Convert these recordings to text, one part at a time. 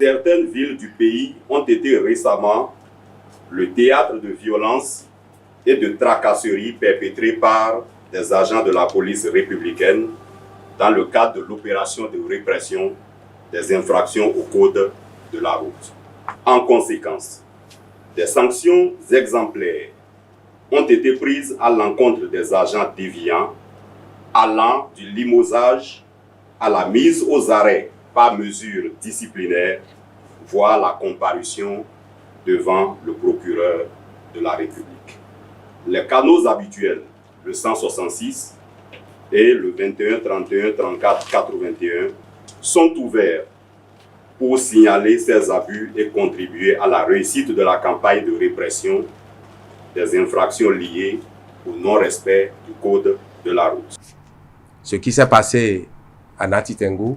Certaines villes du pays ont été récemment le théâtre de violences et de tracasseries perpétrées par des agents de la police républicaine dans le cadre de l'opération de répression des infractions au code de la route. En conséquence, des sanctions exemplaires ont été prises à l'encontre des agents déviants, allant du limogeage à la mise aux arrêts par mesure disciplinaire, voire la comparution devant le procureur de la République. Les canaux habituels, le 166 et le 21 31 34 81, sont ouverts pour signaler ces abus et contribuer à la réussite de la campagne de répression des infractions liées au non-respect du code de la route. Ce qui s'est passé à Nati Tengu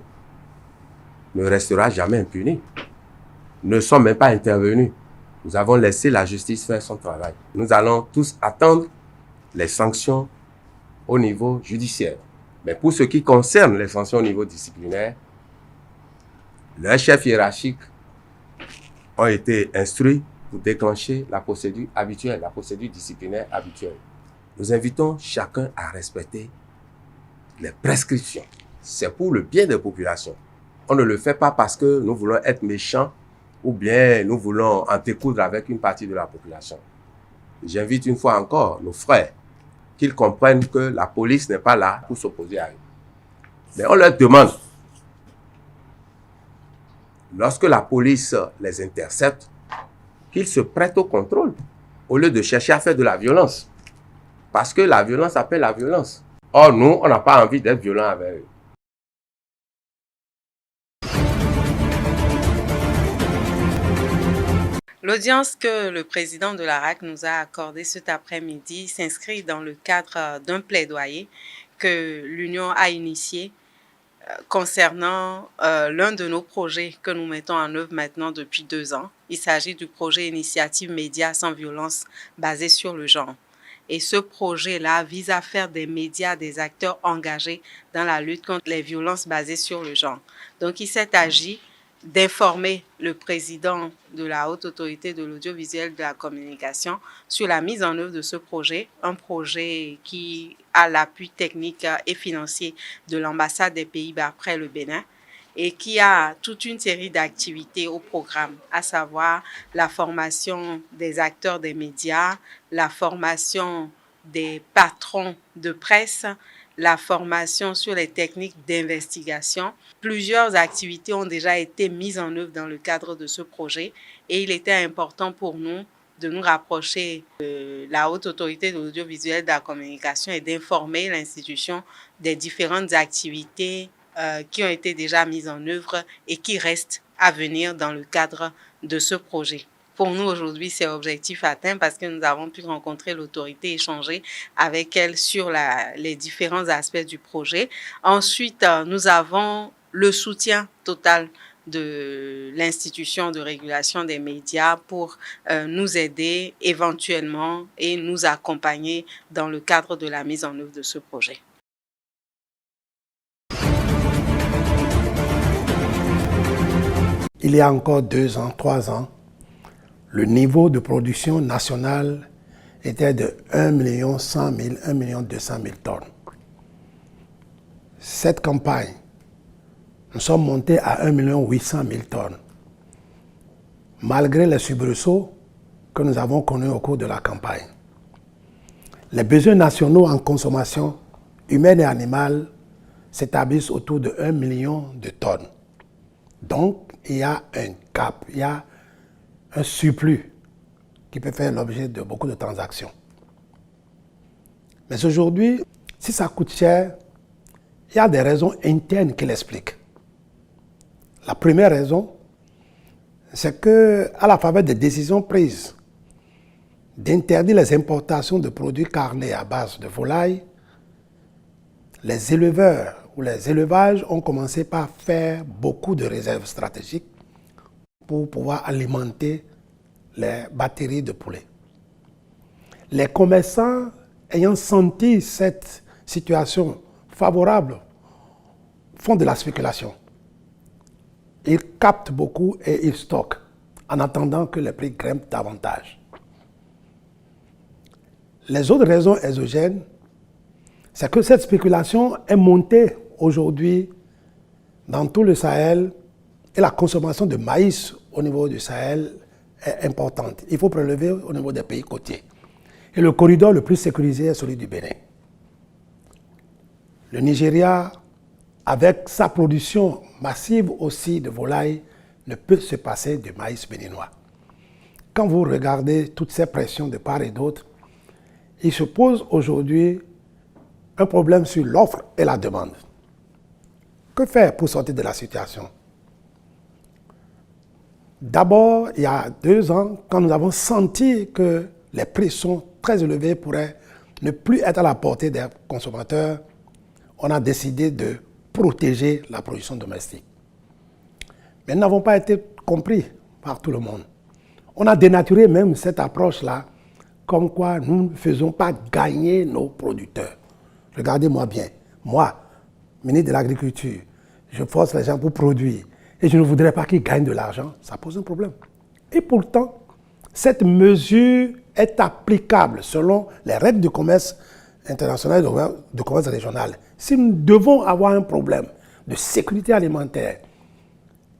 ne restera jamais impuni. Nous ne sommes même pas intervenus. Nous avons laissé la justice faire son travail. Nous allons tous attendre les sanctions au niveau judiciaire. Mais pour ce qui concerne les sanctions au niveau disciplinaire, leurs chefs hiérarchiques ont été instruits pour déclencher la procédure habituelle, la procédure disciplinaire habituelle. Nous invitons chacun à respecter les prescriptions. C'est pour le bien des populations. On ne le fait pas parce que nous voulons être méchants ou bien nous voulons en découdre avec une partie de la population. J'invite une fois encore nos frères qu'ils comprennent que la police n'est pas là pour s'opposer à eux. Mais on leur demande, lorsque la police les intercepte, qu'ils se prêtent au contrôle au lieu de chercher à faire de la violence. Parce que la violence appelle la violence. Or, nous, on n'a pas envie d'être violents avec eux. L'audience que le président de la RAC nous a accordée cet après-midi s'inscrit dans le cadre d'un plaidoyer que l'Union a initié concernant l'un de nos projets que nous mettons en œuvre maintenant depuis 2 ans. Il s'agit du projet Initiative Médias sans violence basé sur le genre. Et ce projet-là vise à faire des médias des acteurs engagés dans la lutte contre les violences basées sur le genre. Donc, il s'est agi d'informer le président de la Haute Autorité de l'Audiovisuel de la Communication sur la mise en œuvre de ce projet, un projet qui a l'appui technique et financier de l'ambassade des Pays-Bas près le Bénin et qui a toute une série d'activités au programme, à savoir la formation des acteurs des médias, la formation des patrons de presse, la formation sur les techniques d'investigation. Plusieurs activités ont déjà été mises en œuvre dans le cadre de ce projet et il était important pour nous de nous rapprocher de la Haute Autorité de l'Audiovisuel de la Communication et d'informer l'institution des différentes activités qui ont été déjà mises en œuvre et qui restent à venir dans le cadre de ce projet. Pour nous, aujourd'hui, c'est objectif atteint parce que nous avons pu rencontrer l'autorité, échanger avec elle sur les différents aspects du projet. Ensuite, nous avons le soutien total de l'institution de régulation des médias pour nous aider éventuellement et nous accompagner dans le cadre de la mise en œuvre de ce projet. Il y a encore 2 ans, 3 ans, le niveau de production nationale était de 1 100 000, 1 200 000 tonnes. Cette campagne, nous sommes montés à 1 800 000 tonnes. Malgré les soubresauts que nous avons connus au cours de la campagne. Les besoins nationaux en consommation humaine et animale s'établissent autour de 1 million de tonnes. Donc, il y a un cap, il y a un surplus qui peut faire l'objet de beaucoup de transactions. Mais aujourd'hui, si ça coûte cher, il y a des raisons internes qui l'expliquent. La première raison, c'est qu'à la faveur des décisions prises d'interdire les importations de produits carnés à base de volaille, les éleveurs ou les élevages ont commencé par faire beaucoup de réserves stratégiques pour pouvoir alimenter les batteries de poulet. Les commerçants ayant senti cette situation favorable font de la spéculation. Ils captent beaucoup et ils stockent en attendant que les prix grimpent davantage. Les autres raisons exogènes, c'est que cette spéculation est montée aujourd'hui dans tout le Sahel et la consommation de maïs au niveau du Sahel est importante. Il faut prélever au niveau des pays côtiers. Et le corridor le plus sécurisé est celui du Bénin. Le Nigeria, avec sa production massive aussi de volailles, ne peut se passer du maïs béninois. Quand vous regardez toutes ces pressions de part et d'autre, il se pose aujourd'hui un problème sur l'offre et la demande. Que faire pour sortir de la situation? D'abord, il y a 2 ans, quand nous avons senti que les prix sont très élevés, pourraient ne plus être à la portée des consommateurs, on a décidé de protéger la production domestique. Mais nous n'avons pas été compris par tout le monde. On a dénaturé même cette approche-là, comme quoi nous ne faisons pas gagner nos producteurs. Regardez-moi bien, moi, ministre de l'Agriculture, je force les gens pour produire et je ne voudrais pas qu'ils gagnent de l'argent, ça pose un problème. Et pourtant, cette mesure est applicable selon les règles du commerce international et du commerce régional. Si nous devons avoir un problème de sécurité alimentaire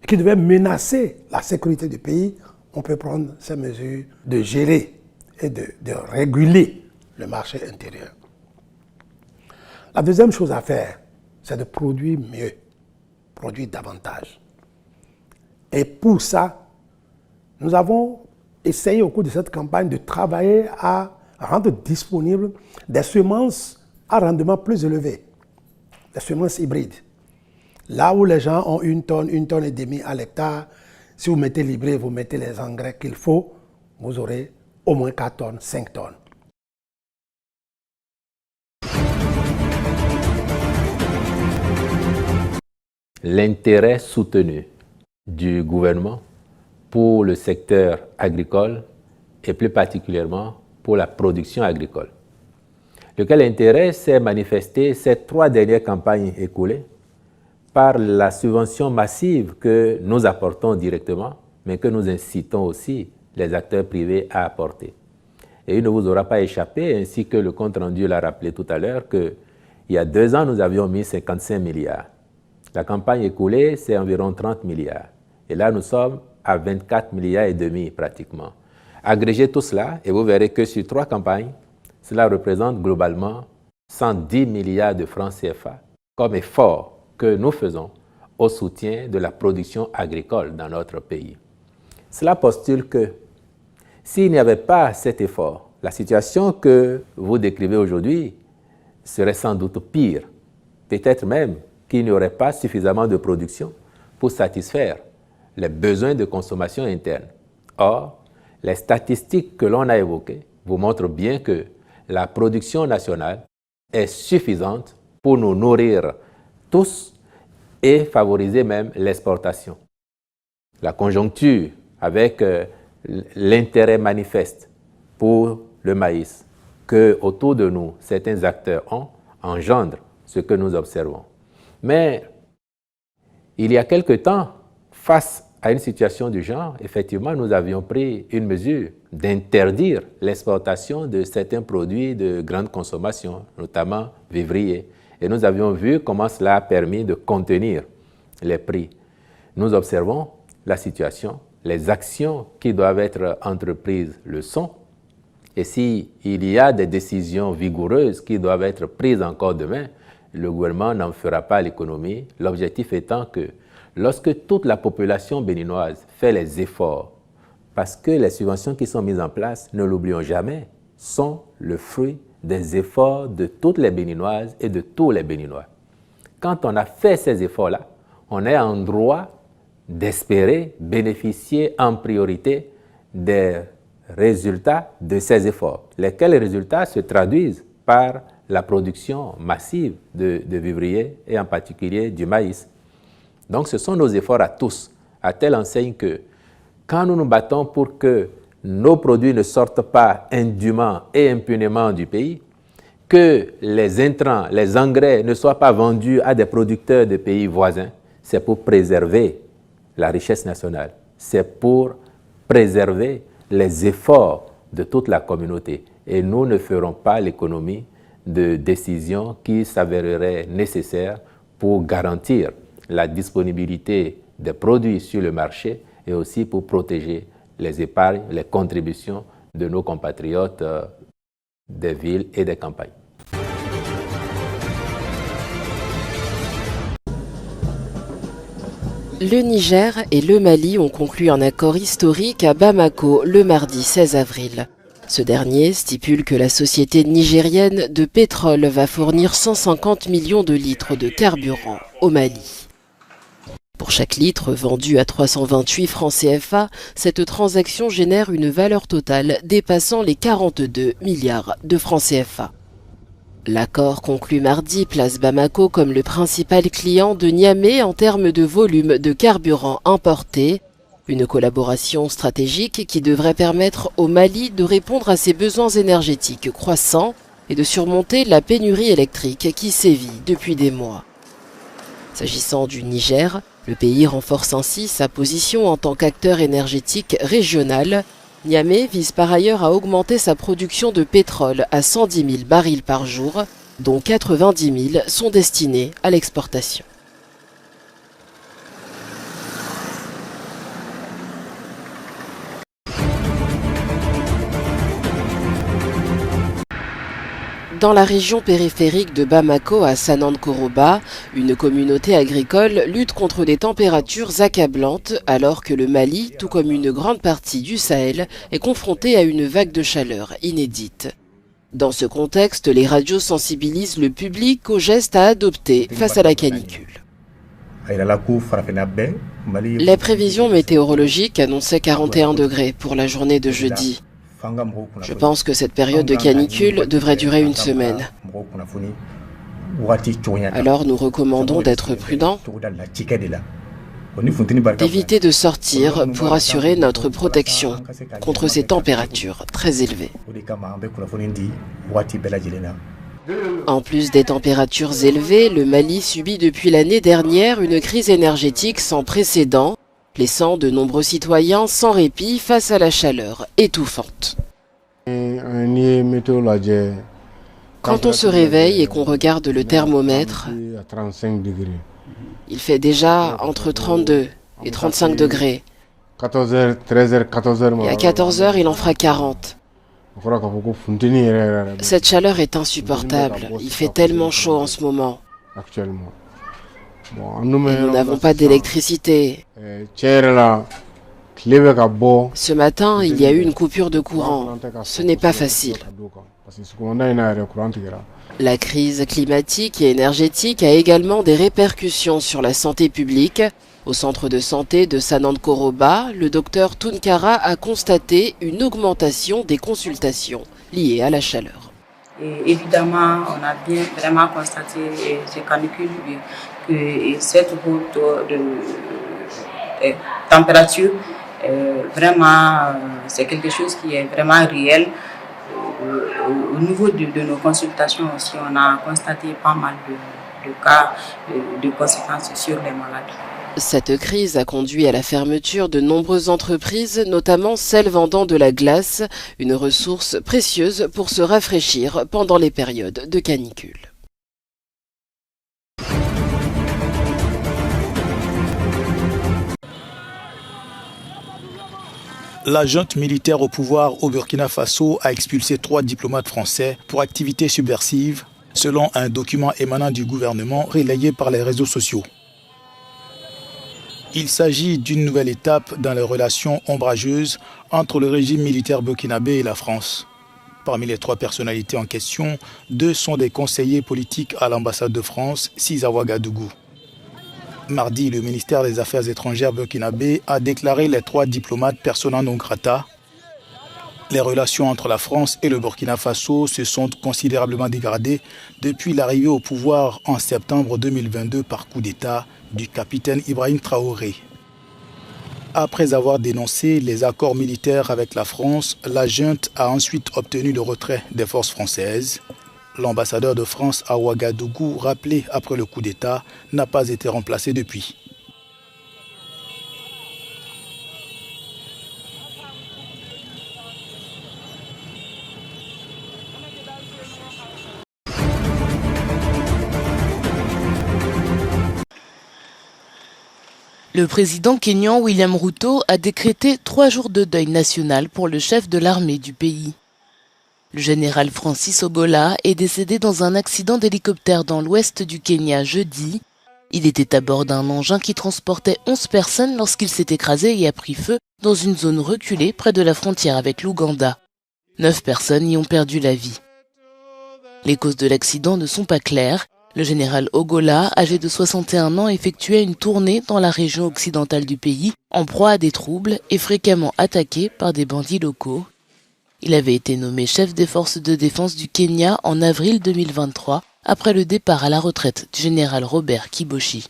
qui devait menacer la sécurité du pays, on peut prendre ces mesures de gérer et de réguler le marché intérieur. La deuxième chose à faire, c'est de produire mieux, produire davantage. Et pour ça, nous avons essayé au cours de cette campagne de travailler à rendre disponibles des semences à rendement plus élevé, des semences hybrides. Là où les gens ont 1 tonne et demie à l'hectare, si vous mettez l'hybride, vous mettez les engrais qu'il faut, vous aurez au moins 4 tonnes, 5 tonnes. L'intérêt soutenu du gouvernement pour le secteur agricole et plus particulièrement pour la production agricole. Lequel intérêt s'est manifesté ces 3 dernières campagnes écoulées par la subvention massive que nous apportons directement, mais que nous incitons aussi les acteurs privés à apporter. Et il ne vous aura pas échappé, ainsi que le compte-rendu l'a rappelé tout à l'heure, qu'il y a 2 ans, nous avions mis 55 milliards. La campagne écoulée, c'est environ 30 milliards. Et là, nous sommes à 24 milliards et demi pratiquement. Agrégez tout cela et vous verrez que sur 3 campagnes, cela représente globalement 110 milliards de francs CFA comme effort que nous faisons au soutien de la production agricole dans notre pays. Cela postule que s'il n'y avait pas cet effort, la situation que vous décrivez aujourd'hui serait sans doute pire. Peut-être même qu'il n'y aurait pas suffisamment de production pour satisfaire les besoins de consommation interne. Or, les statistiques que l'on a évoquées vous montrent bien que la production nationale est suffisante pour nous nourrir tous et favoriser même l'exportation. La conjoncture, avec l'intérêt manifeste pour le maïs que autour de nous certains acteurs ont, engendre ce que nous observons. Mais il y a quelque temps, face à une situation du genre, effectivement, nous avions pris une mesure d'interdire l'exportation de certains produits de grande consommation, notamment vivriers. Et nous avions vu comment cela a permis de contenir les prix. Nous observons la situation, les actions qui doivent être entreprises le sont. Et s'il y a des décisions vigoureuses qui doivent être prises encore demain, le gouvernement n'en fera pas l'économie, l'objectif étant que lorsque toute la population béninoise fait les efforts, parce que les subventions qui sont mises en place, ne l'oublions jamais, sont le fruit des efforts de toutes les Béninoises et de tous les Béninois. Quand on a fait ces efforts-là, on est en droit d'espérer bénéficier en priorité des résultats de ces efforts, lesquels résultats se traduisent par la production massive de vivriers et en particulier du maïs. Donc ce sont nos efforts à tous, à telle enseigne que quand nous nous battons pour que nos produits ne sortent pas indûment et impunément du pays, que les intrants, les engrais ne soient pas vendus à des producteurs de pays voisins, c'est pour préserver la richesse nationale. C'est pour préserver les efforts de toute la communauté. Et nous ne ferons pas l'économie de décisions qui s'avéreraient nécessaires pour garantir la disponibilité des produits sur le marché et aussi pour protéger les épargnes, les contributions de nos compatriotes des villes et des campagnes. Le Niger et le Mali ont conclu un accord historique à Bamako le mardi 16 avril. Ce dernier stipule que la société nigérienne de pétrole va fournir 150 millions de litres de carburant au Mali. Pour chaque litre vendu à 328 francs CFA, cette transaction génère une valeur totale dépassant les 42 milliards de francs CFA. L'accord conclu mardi place Bamako comme le principal client de Niamey en termes de volume de carburant importé. Une collaboration stratégique qui devrait permettre au Mali de répondre à ses besoins énergétiques croissants et de surmonter la pénurie électrique qui sévit depuis des mois. S'agissant du Niger, le pays renforce ainsi sa position en tant qu'acteur énergétique régional. Niamey vise par ailleurs à augmenter sa production de pétrole à 110 000 barils par jour, dont 90 000 sont destinés à l'exportation. Dans la région périphérique de Bamako à Sanand-Koroba, une communauté agricole lutte contre des températures accablantes alors que le Mali, tout comme une grande partie du Sahel, est confronté à une vague de chaleur inédite. Dans ce contexte, les radios sensibilisent le public aux gestes à adopter face à la canicule. Les prévisions météorologiques annonçaient 41 degrés pour la journée de jeudi. Je pense que cette période de canicule devrait durer une semaine. Alors nous recommandons d'être prudents, d'éviter de sortir pour assurer notre protection contre ces températures très élevées. En plus des températures élevées, le Mali subit depuis l'année dernière une crise énergétique sans précédent, laissant de nombreux citoyens sans répit face à la chaleur étouffante. Quand on se réveille et qu'on regarde le thermomètre, il fait déjà entre 32 et 35 degrés. Et à 14 heures, il en fera 40. Cette chaleur est insupportable. Il fait tellement chaud en ce moment. Et nous n'avons pas d'électricité. Ce matin, il y a eu une coupure de courant. Ce n'est pas facile. La crise climatique et énergétique a également des répercussions sur la santé publique. Au centre de santé de Sanand-Koroba, le docteur Tunkara a constaté une augmentation des consultations liées à la chaleur. Et évidemment, on a bien vraiment constaté ces canicules que cette haute de température, vraiment, c'est quelque chose qui est vraiment réel. Au niveau de nos consultations aussi, on a constaté pas mal de cas de conséquences sur les malades. Cette crise a conduit à la fermeture de nombreuses entreprises, notamment celles vendant de la glace, une ressource précieuse pour se rafraîchir pendant les périodes de canicule. La junte militaire au pouvoir au Burkina Faso a expulsé 3 diplomates français pour activités subversives, selon un document émanant du gouvernement relayé par les réseaux sociaux. Il s'agit d'une nouvelle étape dans les relations ombrageuses entre le régime militaire burkinabé et la France. Parmi les 3 personnalités en question, 2 sont des conseillers politiques à l'ambassade de France, 6 à Ouagadougou. Mardi, le ministère des Affaires étrangères burkinabé a déclaré les 3 diplomates persona non grata. Les relations entre la France et le Burkina Faso se sont considérablement dégradées depuis l'arrivée au pouvoir en septembre 2022 par coup d'État du capitaine Ibrahim Traoré. Après avoir dénoncé les accords militaires avec la France, la junte a ensuite obtenu le retrait des forces françaises. L'ambassadeur de France à Ouagadougou, rappelé après le coup d'État, n'a pas été remplacé depuis. Le président kényan William Ruto a décrété 3 jours de deuil national pour le chef de l'armée du pays. Le général Francis Ogolla est décédé dans un accident d'hélicoptère dans l'ouest du Kenya jeudi. Il était à bord d'un engin qui transportait 11 personnes lorsqu'il s'est écrasé et a pris feu dans une zone reculée près de la frontière avec l'Ouganda. 9 personnes y ont perdu la vie. Les causes de l'accident ne sont pas claires. Le général Ogolla, âgé de 61 ans, effectuait une tournée dans la région occidentale du pays, en proie à des troubles et fréquemment attaqué par des bandits locaux. Il avait été nommé chef des forces de défense du Kenya en avril 2023, après le départ à la retraite du général Robert Kibochi.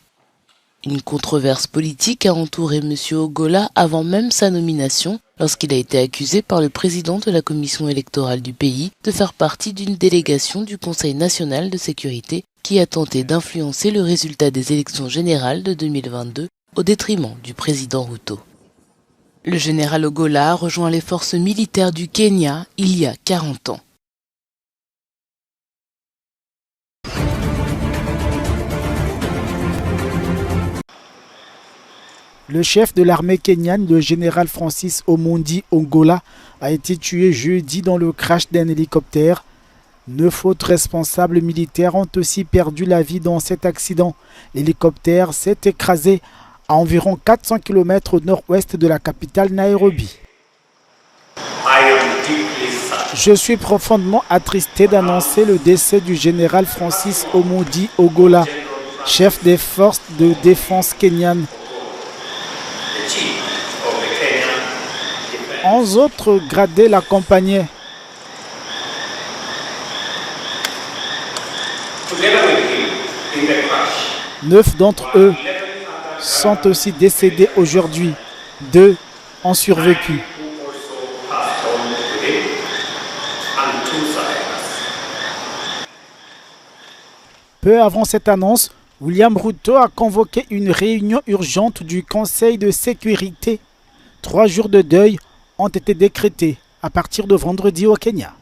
Une controverse politique a entouré M. Ogolla avant même sa nomination, lorsqu'il a été accusé par le président de la commission électorale du pays de faire partie d'une délégation du Conseil national de sécurité qui a tenté d'influencer le résultat des élections générales de 2022 au détriment du président Ruto. Le général Ogolla rejoint les forces militaires du Kenya il y a 40 ans. Le chef de l'armée kenyane, le général Francis Omondi Ogolla, a été tué jeudi dans le crash d'un hélicoptère. 9 autres responsables militaires ont aussi perdu la vie dans cet accident. L'hélicoptère s'est écrasé à environ 400 km au nord-ouest de la capitale Nairobi. Je suis profondément attristé d'annoncer le décès du général Francis Omondi Ogolla, chef des forces de défense kenyanes. 11 autres gradés l'accompagnaient. Neuf d'entre eux sont aussi décédés aujourd'hui. 2 ont survécu. Peu avant cette annonce, William Ruto a convoqué une réunion urgente du Conseil de sécurité. 3 jours de deuil ont été décrétés à partir de vendredi au Kenya.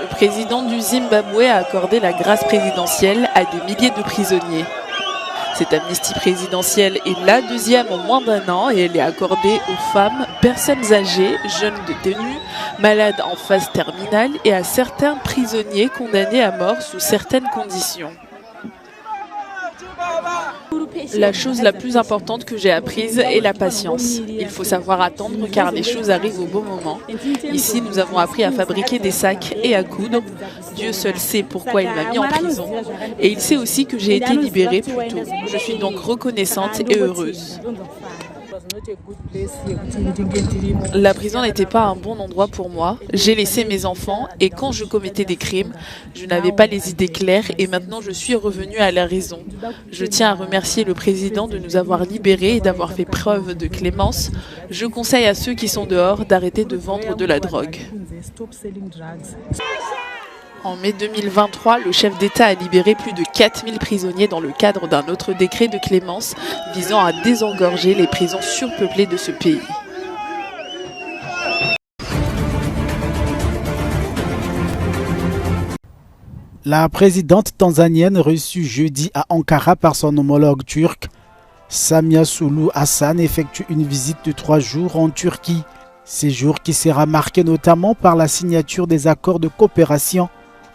Le président du Zimbabwe a accordé la grâce présidentielle à des milliers de prisonniers. Cette amnistie présidentielle est la 2e en moins d'1 an et elle est accordée aux femmes, personnes âgées, jeunes détenus, malades en phase terminale et à certains prisonniers condamnés à mort sous certaines conditions. La chose la plus importante que j'ai apprise est la patience. Il faut savoir attendre car les choses arrivent au bon moment. Ici, nous avons appris à fabriquer des sacs et à coudre. Dieu seul sait pourquoi il m'a mis en prison. Et il sait aussi que j'ai été libérée plus tôt. Je suis donc reconnaissante et heureuse. La prison n'était pas un bon endroit pour moi. J'ai laissé mes enfants et quand je commettais des crimes, je n'avais pas les idées claires et maintenant je suis revenue à la raison. Je tiens à remercier le président de nous avoir libérés et d'avoir fait preuve de clémence. Je conseille à ceux qui sont dehors d'arrêter de vendre de la drogue. En mai 2023, le chef d'État a libéré plus de 4000 prisonniers dans le cadre d'un autre décret de clémence visant à désengorger les prisons surpeuplées de ce pays. La présidente tanzanienne reçue jeudi à Ankara par son homologue turc, Samia Suluhu Hassan, effectue une visite de 3 jours en Turquie. Séjour qui sera marqué notamment par la signature des accords de coopération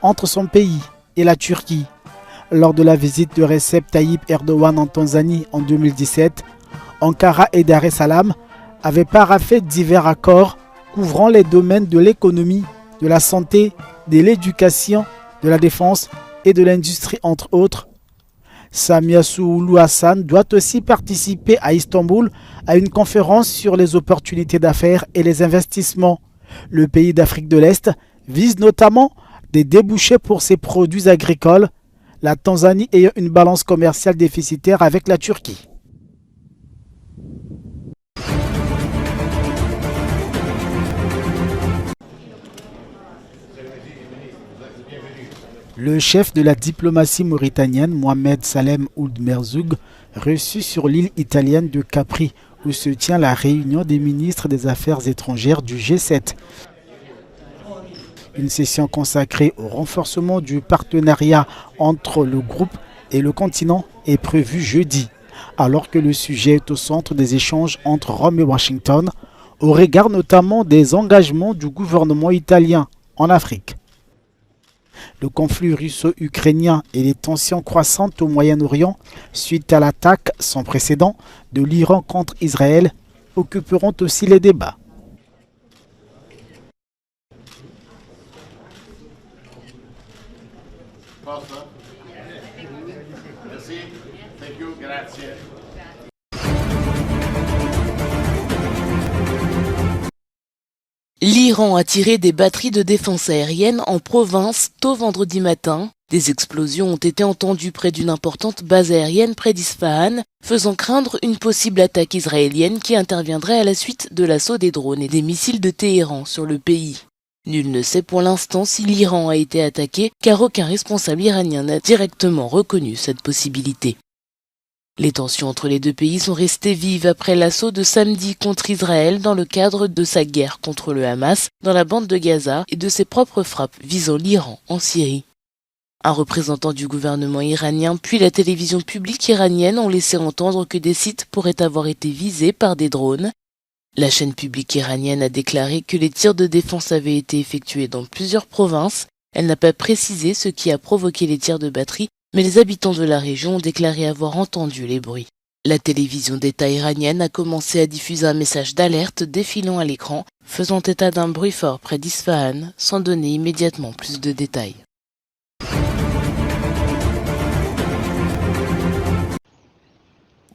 entre son pays et la Turquie. Lors de la visite de Recep Tayyip Erdogan en Tanzanie en 2017, Ankara et Dar es Salaam avaient paraphé divers accords couvrant les domaines de l'économie, de la santé, de l'éducation, de la défense et de l'industrie entre autres. Samia Suluhu Hassan doit aussi participer à Istanbul à une conférence sur les opportunités d'affaires et les investissements. Le pays d'Afrique de l'Est vise notamment des débouchés pour ses produits agricoles, la Tanzanie ayant une balance commerciale déficitaire avec la Turquie. Le chef de la diplomatie mauritanienne, Mohamed Salem Ould Merzoug, reçu sur l'île italienne de Capri, où se tient la réunion des ministres des Affaires étrangères du G7. Une session consacrée au renforcement du partenariat entre le groupe et le continent est prévue jeudi, alors que le sujet est au centre des échanges entre Rome et Washington, au regard notamment des engagements du gouvernement italien en Afrique. Le conflit russo-ukrainien et les tensions croissantes au Moyen-Orient, suite à l'attaque sans précédent de l'Iran contre Israël, occuperont aussi les débats. L'Iran a tiré des batteries de défense aérienne en province tôt vendredi matin. Des explosions ont été entendues près d'une importante base aérienne près d'Isfahan, faisant craindre une possible attaque israélienne qui interviendrait à la suite de l'assaut des drones et des missiles de Téhéran sur le pays. Nul ne sait pour l'instant si l'Iran a été attaqué, car aucun responsable iranien n'a directement reconnu cette possibilité. Les tensions entre les deux pays sont restées vives après l'assaut de samedi contre Israël dans le cadre de sa guerre contre le Hamas dans la bande de Gaza et de ses propres frappes visant l'Iran en Syrie. Un représentant du gouvernement iranien puis la télévision publique iranienne ont laissé entendre que des sites pourraient avoir été visés par des drones. La chaîne publique iranienne a déclaré que les tirs de défense avaient été effectués dans plusieurs provinces. Elle n'a pas précisé ce qui a provoqué les tirs de batterie, mais les habitants de la région ont déclaré avoir entendu les bruits. La télévision d'État iranienne a commencé à diffuser un message d'alerte défilant à l'écran, faisant état d'un bruit fort près d'Isfahan, sans donner immédiatement plus de détails.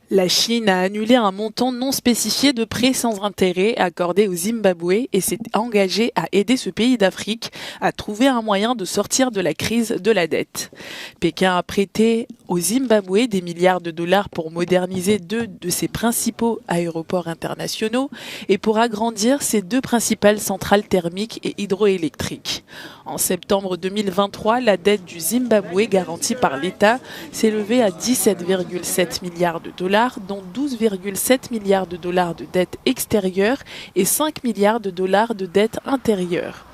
La Chine a annulé un montant non spécifié de prêts sans intérêt accordé au Zimbabwe et s'est engagée à aider ce pays d'Afrique à trouver un moyen de sortir de la crise de la dette. Pékin a prêté au Zimbabwe des milliards de dollars pour moderniser 2 de ses principaux aéroports internationaux et pour agrandir ses 2 principales centrales thermiques et hydroélectriques. En septembre 2023, la dette du Zimbabwe garantie par l'État s'est élevée à 17,7 milliards de dollars, dont 12,7 milliards de dollars de dette extérieure et 5 milliards de dollars de dette intérieure.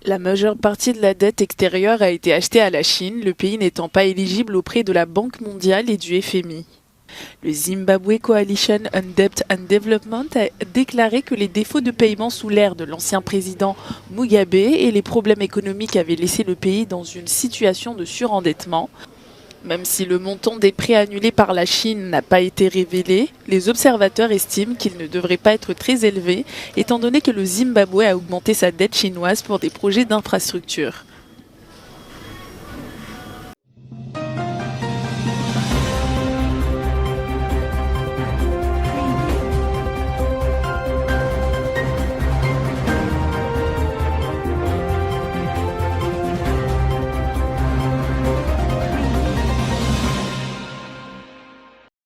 La majeure partie de la dette extérieure a été achetée à la Chine, le pays n'étant pas éligible auprès de la Banque mondiale et du FMI. Le Zimbabwe Coalition on Debt and Development a déclaré que les défauts de paiement sous l'ère de l'ancien président Mugabe et les problèmes économiques avaient laissé le pays dans une situation de surendettement. Même si le montant des prêts annulés par la Chine n'a pas été révélé, les observateurs estiment qu'il ne devrait pas être très élevé, étant donné que le Zimbabwe a augmenté sa dette chinoise pour des projets d'infrastructure.